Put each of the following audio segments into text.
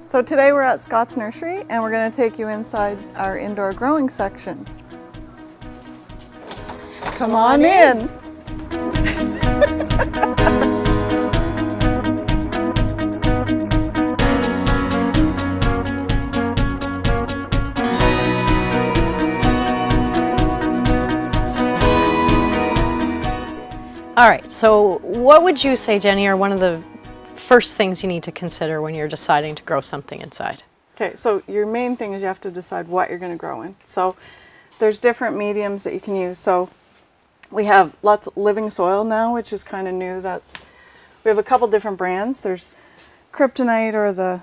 So today we're at Scott's Nursery and we're going to take you inside our indoor growing section. Come on in. All right, so what would you say, Jenny, are one of the first things you need to consider when you're deciding to grow something inside? Okay, so your main thing is you have to decide what you're going to grow in. So there's different mediums that you can use. So we have lots of living soil now, which is kind of new. We have a couple different brands. There's Kryptonite or the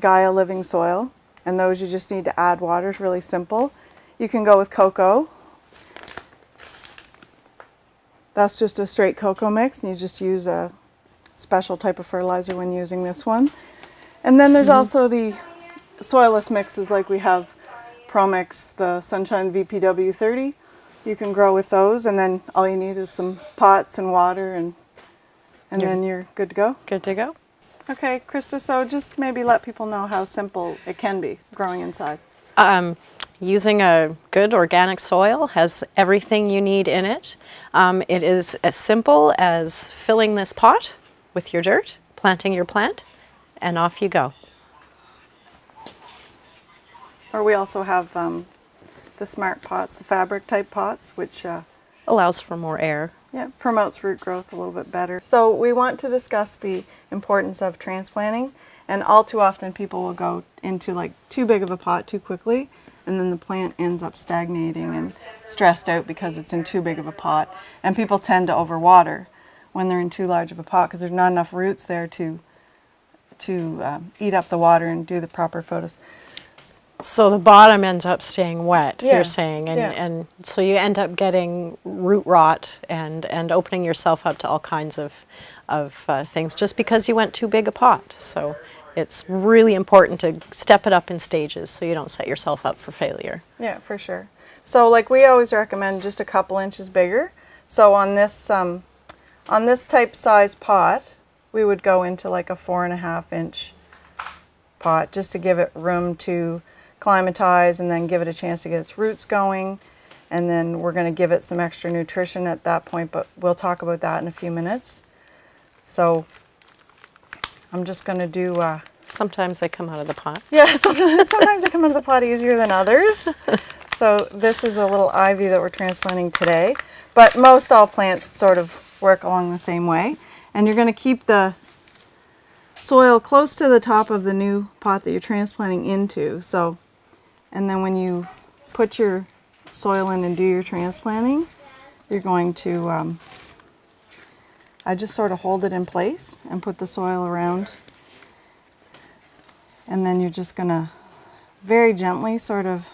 Gaia living soil, and those you just need to add water. It's really simple. You can go with cocoa. That's just a straight cocoa mix, and you just use a special type of fertilizer when using this one. And then there's also the soilless mixes, like we have ProMix, the Sunshine VPW 30. You can grow with those, and then all you need is some pots and water, and then you're good to go. Good to go. Okay, Krista, so just maybe let people know how simple it can be growing inside. Using a good organic soil has everything you need in it. It is as simple as filling this pot with your dirt, planting your plant, and off you go. Or we also have the smart pots, the fabric type pots, which Allows for more air. yeah, promotes root growth a little bit better. So we want to discuss the importance of transplanting, and all too often people will go into like too big of a pot too quickly, and then the plant ends up stagnating and stressed out because it's in too big of a pot. And people tend to overwater when they're in too large of a pot because there's not enough roots there to eat up the water and do the proper photos. So the bottom ends up staying wet, Yeah, you're saying, and, yeah. and so you end up getting root rot and opening yourself up to all kinds of things just because you went too big a pot. So it's really important to step it up in stages so you don't set yourself up for failure. Yeah, for sure. So like we always recommend just a couple inches bigger. So on this type size pot, we would go into like a 4.5 inch pot just to give it room to climatize and then give it a chance to get its roots going. And then we're going to give it some extra nutrition at that point, but we'll talk about that in a few minutes. So I'm just going to do... Sometimes they come out of the pot. yeah, sometimes they come out of the pot easier than others. So this is a little ivy that we're transplanting today. But most all plants sort of work along the same way. And you're going to keep the soil close to the top of the new pot that you're transplanting into. So, and then when you put your soil in and do your transplanting, you're going to, I just sort of hold it in place and put the soil around. And then you're just going to very gently sort of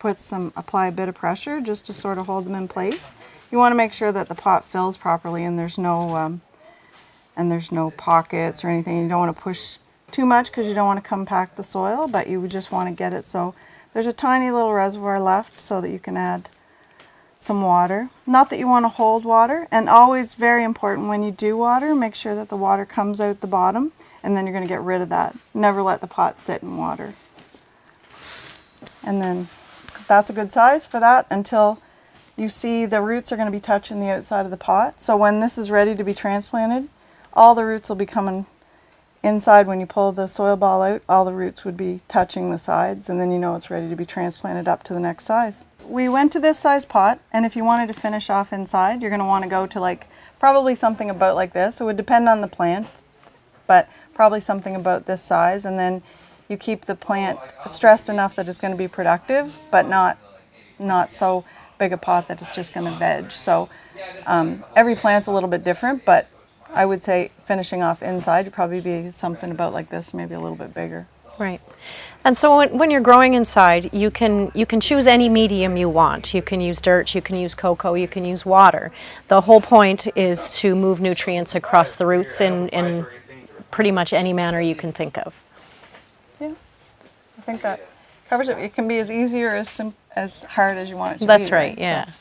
apply a bit of pressure just to sort of hold them in place. You want to make sure that the pot fills properly and there's no pockets or anything. You don't want to push too much because you don't want to compact the soil, but you would just want to get it so there's a tiny little reservoir left so that you can add some water. Not that you want to hold water, and always very important when you do water, make sure that the water comes out the bottom, and then you're going to get rid of that. Never let the pot sit in water. And then that's a good size for that until you see the roots are going to be touching the outside of the pot. So when this is ready to be transplanted, all the roots will be coming inside. When you pull the soil ball out, all the roots would be touching the sides, and then you know it's ready to be transplanted up to the next size. We went to this size pot, and if you wanted to finish off inside, you're going to want to go to like probably something about like this. It would depend on the plant, but probably something about this size, and then you keep the plant stressed enough that it's going to be productive, but not so big a pot that it's just going to veg. So every plant's a little bit different, but I would say finishing off inside would probably be something about like this, maybe a little bit bigger. Right. And so when you're growing inside, you can choose any medium you want. You can use dirt, you can use cocoa, you can use water. The whole point is to move nutrients across the roots in pretty much any manner you can think of. Yeah, I think that covers it. It can be as easy or as hard as you want it to be. That's right, yeah. So,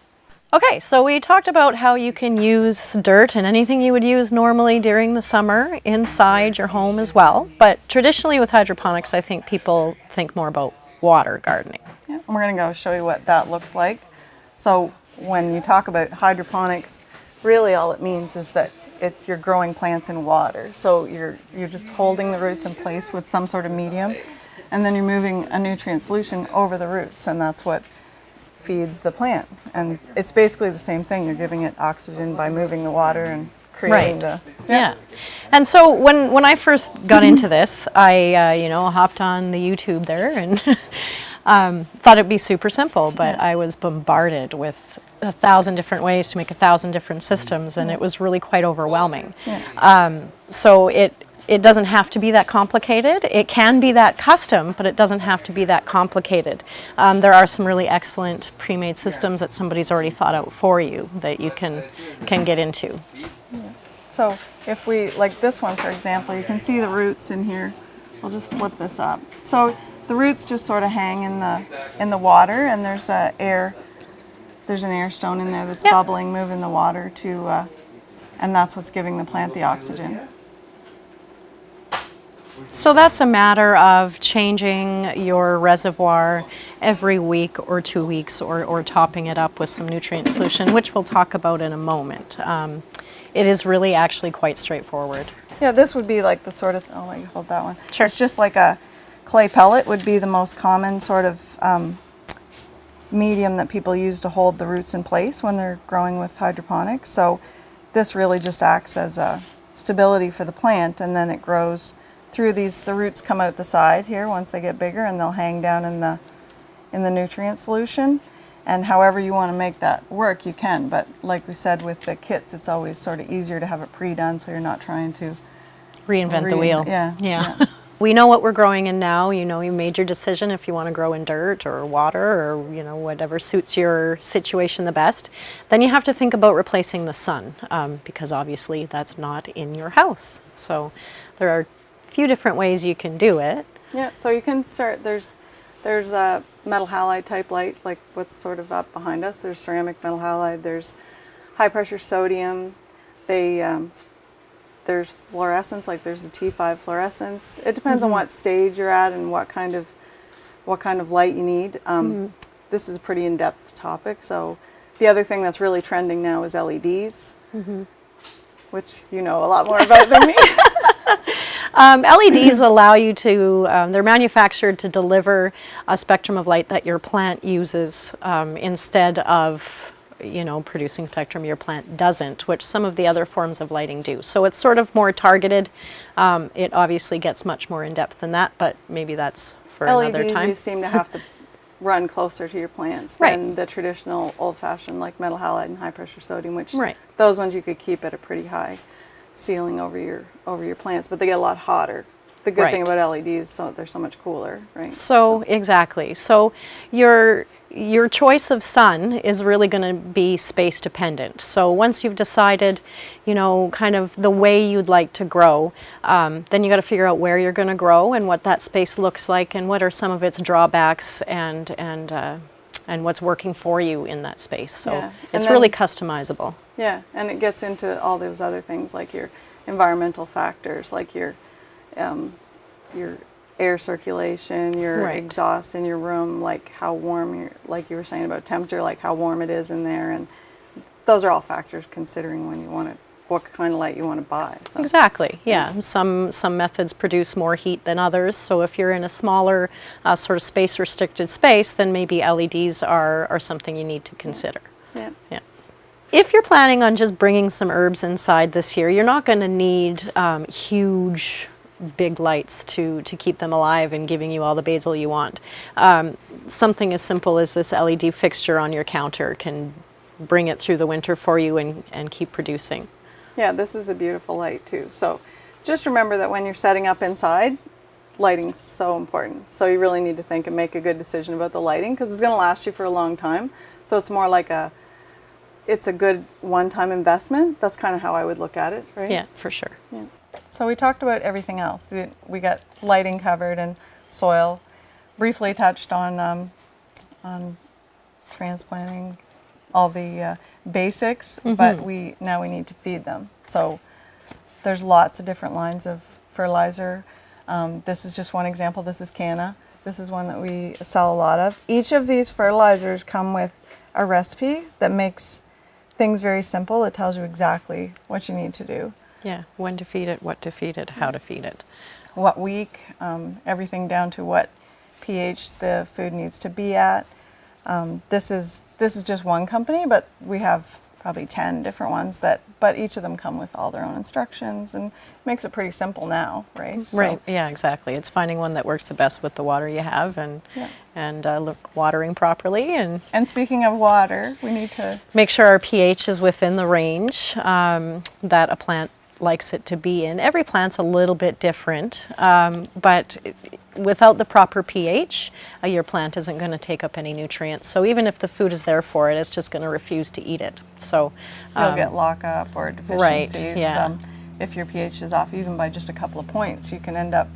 Okay, so we talked about how you can use dirt and anything you would use normally during the summer inside your home as well. But traditionally with hydroponics, I think people think more about water gardening. Yeah, and we're going to go show you what that looks like. So when you talk about hydroponics, really all it means is that you're growing plants in water. So you're just holding the roots in place with some sort of medium, and then you're moving a nutrient solution over the roots, and that's what feeds the plant. And it's basically the same thing. You're giving it oxygen by moving the water and creating Right. Yeah. And so when I first got into this, I hopped on the YouTube there and thought it'd be super simple, but I was bombarded with 1,000 different ways to make 1,000 different systems, and it was really quite overwhelming. So it doesn't have to be that complicated. It can be that custom, but it doesn't have to be that complicated. There are some really excellent pre-made systems that somebody's already thought out for you that you can get into. So if we, like this one for example, you can see the roots in here. I'll just flip this up. So the roots just sort of hang in the water, and there's an air stone in there that's bubbling, moving the water to, and that's what's giving the plant the oxygen. So that's a matter of changing your reservoir every week or 2 weeks, or topping it up with some nutrient solution, which we'll talk about in a moment. It is really actually quite straightforward. Yeah, this would be like the sort of, I'll let you hold that one. Sure. It's just like a clay pellet would be the most common sort of medium that people use to hold the roots in place when they're growing with hydroponics. So this really just acts as a stability for the plant, and then it grows through these. The roots come out the side here once they get bigger, and they'll hang down in the nutrient solution. And however you want to make that work, you can. But like we said with the kits, it's always sort of easier to have it pre-done, so you're not trying to Reinvent the wheel. Yeah. We know what we're growing in now. You made your decision if you want to grow in dirt or water, or whatever suits your situation the best. Then you have to think about replacing the sun, because obviously that's not in your house. So there are a few different ways you can do it. Yeah, so you can start, there's a metal halide type light, like what's sort of up behind us. There's ceramic metal halide, there's high pressure sodium, there's fluorescence, like there's the T5 fluorescence. It depends on what stage you're at and what kind of light you need. This is a pretty in-depth topic. So the other thing that's really trending now is LEDs, which you know a lot more about than me. LEDs allow you to, they're manufactured to deliver a spectrum of light that your plant uses, instead of producing spectrum your plant doesn't, which some of the other forms of lighting do. So it's sort of more targeted. It obviously gets much more in depth than that, but maybe that's for another LEDs, time. you seem to have to run closer to your plants than the traditional old-fashioned like metal halide and high pressure sodium, which those ones you could keep at a pretty high ceiling over your plants, but they get a lot hotter. The good thing about LEDs is they're so much cooler, right? So exactly. So your choice of sun is really going to be space dependent. So once you've decided, kind of the way you'd like to grow, then you got to figure out where you're going to grow and what that space looks like and what are some of its drawbacks and what's working for you in that space. So it's really customizable. Yeah, and it gets into all those other things like your environmental factors, like your air circulation, your exhaust in your room, like how warm like you were saying about temperature, like how warm it is in there, and those are all factors considering when you want what kind of light you want to buy. So. Exactly. Yeah. Some methods produce more heat than others. So if you're in a smaller sort of space restricted space, then maybe LEDs are something you need to consider. Yeah. If you're planning on just bringing some herbs inside this year, you're not going to need huge big lights to keep them alive and giving you all the basil you want. Something as simple as this LED fixture on your counter can bring it through the winter for you and keep producing. Yeah, this is a beautiful light too. So just remember that when you're setting up inside, lighting's so important. So you really need to think and make a good decision about the lighting because it's going to last you for a long time. So it's more like it's a good one-time investment. That's kind of how I would look at it, right? Yeah, for sure. Yeah. So we talked about everything else. We got lighting covered and soil. Briefly touched on transplanting all the basics, but now we need to feed them. So there's lots of different lines of fertilizer. This is just one example. This is Canna. This is one that we sell a lot of. Each of these fertilizers come with a recipe that makes things very simple. It tells you exactly what you need to do. Yeah, when to feed it, what to feed it, how to feed it. What week, everything down to what pH the food needs to be at. This is just one company, but we have probably 10 different ones but each of them come with all their own instructions and makes it pretty simple now, right? Right, yeah, exactly. It's finding one that works the best with the water you have and watering properly. And speaking of water, we need to make sure our pH is within the range that a plant likes it to be in. Every plant's a little bit different, but without the proper pH, your plant isn't going to take up any nutrients. So even if the food is there for it, it's just going to refuse to eat it. So you'll get lockup or deficiencies. Right, yeah. If your pH is off even by just a couple of points, you can end up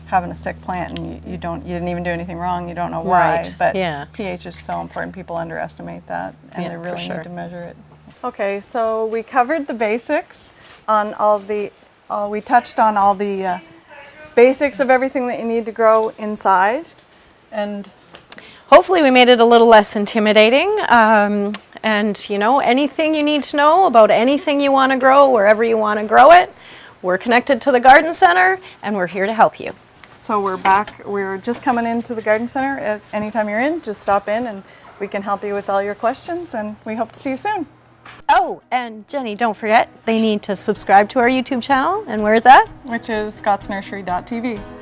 having a sick plant and you didn't even do anything wrong, you don't know why. Right, but yeah. pH is so important. People underestimate that, and Yeah, they for really sure. need to measure it. Okay, so we covered the basics on we touched on all the basics of everything that you need to grow inside, and hopefully we made it a little less intimidating. And anything you need to know about anything you want to grow, wherever you want to grow it, we're connected to the garden center and we're here to help you. so we're back. We're just coming into the garden center. Anytime you're in, just stop in and we can help you with all your questions, and we hope to see you soon. Oh, and Jenny, don't forget, they need to subscribe to our YouTube channel. And where is that? Which is scottsnursery.tv.